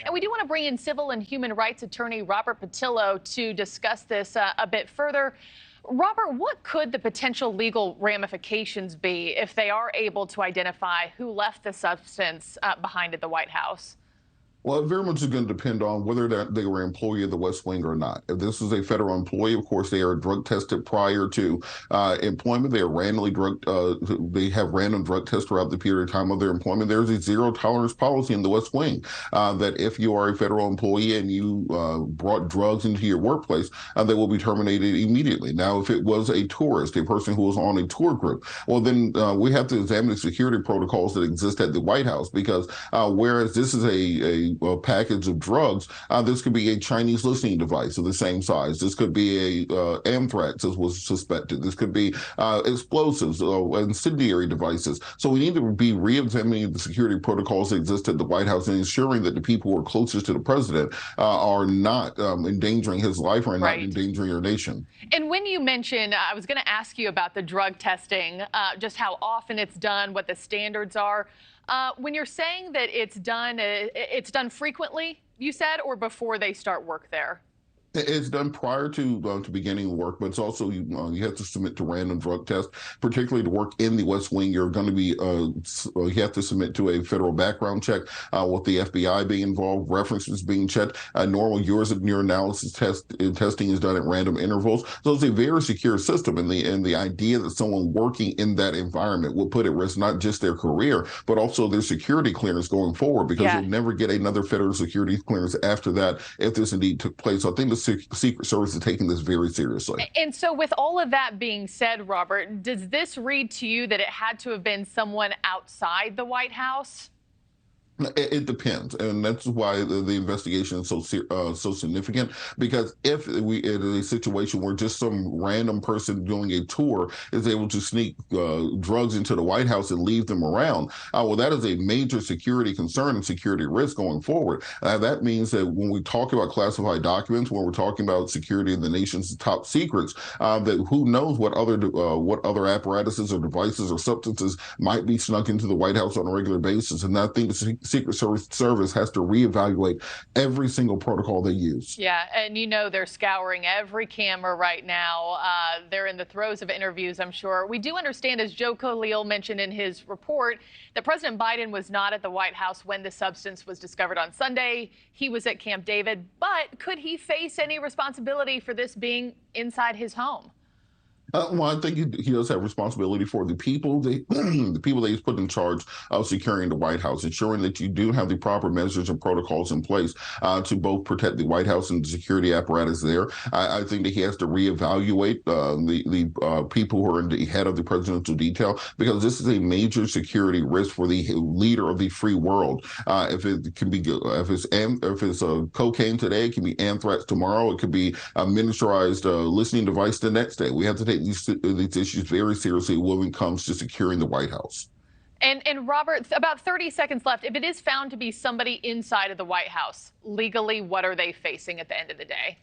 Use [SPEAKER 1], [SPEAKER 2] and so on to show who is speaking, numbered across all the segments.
[SPEAKER 1] And we do want to bring in civil and human rights attorney Robert Patillo to discuss this a bit further. Robert, what could the potential legal ramifications be if they are able to identify who left the substance behind at the White House?
[SPEAKER 2] Well, it very much is going to depend on whether they were an employee of the West Wing or not. If this is a federal employee, of course, they are drug tested prior to employment. They are randomly they have random drug tests throughout the period of time of their employment. There's a zero tolerance policy in the West Wing that if you are a federal employee and you brought drugs into your workplace, they will be terminated immediately. Now, if it was a tourist, a person who was on a tour group, well, then we have to examine the security protocols that exist at the White House, because whereas this is a package of drugs, this could be a Chinese listening device of the same size. This could be a anthrax, as was suspected. This could be explosives, incendiary devices. So we need to be re-examining the security protocols that exist at the White House and ensuring that the people who are closest to the president are not endangering his life or not endangering your nation.
[SPEAKER 1] And when you mentioned, I was going to ask you about the drug testing, just how often it's done, what the standards are. When you're saying that it's done frequently, you said, or before they start work there?
[SPEAKER 2] It's done prior to beginning work, but it's also you have to submit to random drug tests, particularly to work in the West Wing. You're going to be you have to submit to a federal background check with the FBI being involved, references being checked. Normal urinalysis testing is done at random intervals. So it's a very secure system, and the idea that someone working in that environment will put at risk not just their career but also their security clearance going forward, because you'll never get another federal security clearance after that if this indeed took place. So I think the Secret Service is taking this very seriously.
[SPEAKER 1] And so with all of that being said, Robert, does this read to you that it had to have been someone outside the White House?
[SPEAKER 2] It depends, and that's why the investigation is so significant. Because if we in a situation where just some random person doing a tour is able to sneak drugs into the White House and leave them around, well, that is a major security concern and security risk going forward. That means that when we talk about classified documents, when we're talking about security of the nation's top secrets, that who knows what other apparatuses or devices or substances might be snuck into the White House on a regular basis. And I think Secret Service has to reevaluate every single protocol they use.
[SPEAKER 1] Yeah, and you know they're scouring every camera right now. They're in the throes of interviews, I'm sure. We do understand, as Joe Khalil mentioned in his report, that President Biden was not at the White House when the substance was discovered on Sunday. He was at Camp David. But could he face any responsibility for this being inside his home?
[SPEAKER 2] Well, I think he does have responsibility for the people, the people that he's put in charge of securing the White House, ensuring that you do have the proper measures and protocols in place to both protect the White House and the security apparatus there. I think that he has to reevaluate the people who are in the head of the presidential detail, because this is a major security risk for the leader of the free world. If it's cocaine today, it can be anthrax tomorrow. It could be a miniaturized listening device the next day. We have to take these issues very seriously when it comes to securing the White House.
[SPEAKER 1] And Robert, about 30 seconds left. If it is found to be somebody inside of the White House, legally, what are they facing at the end of the day?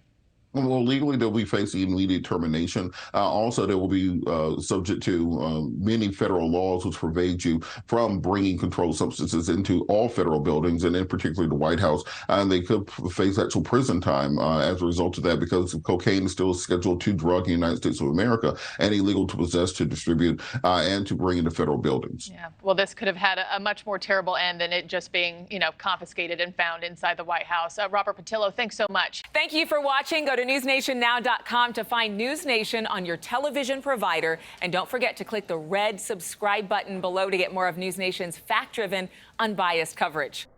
[SPEAKER 2] Well, legally, they'll be facing immediate termination. Also, they will be subject to many federal laws which forbade you from bringing controlled substances into all federal buildings, and in particular the White House. And they could face actual prison time as a result of that, because cocaine is still a Schedule II drug in the United States of America and illegal to possess, to distribute, and to bring into federal buildings.
[SPEAKER 1] Yeah, well, this could have had a much more terrible end than it just being, confiscated and found inside the White House. Robert Patillo, thanks so much.
[SPEAKER 3] Thank you for watching. Go to newsnationnow.com to find NewsNation on your television provider. And don't forget to click the red subscribe button below to get more of NewsNation's fact-driven, unbiased coverage.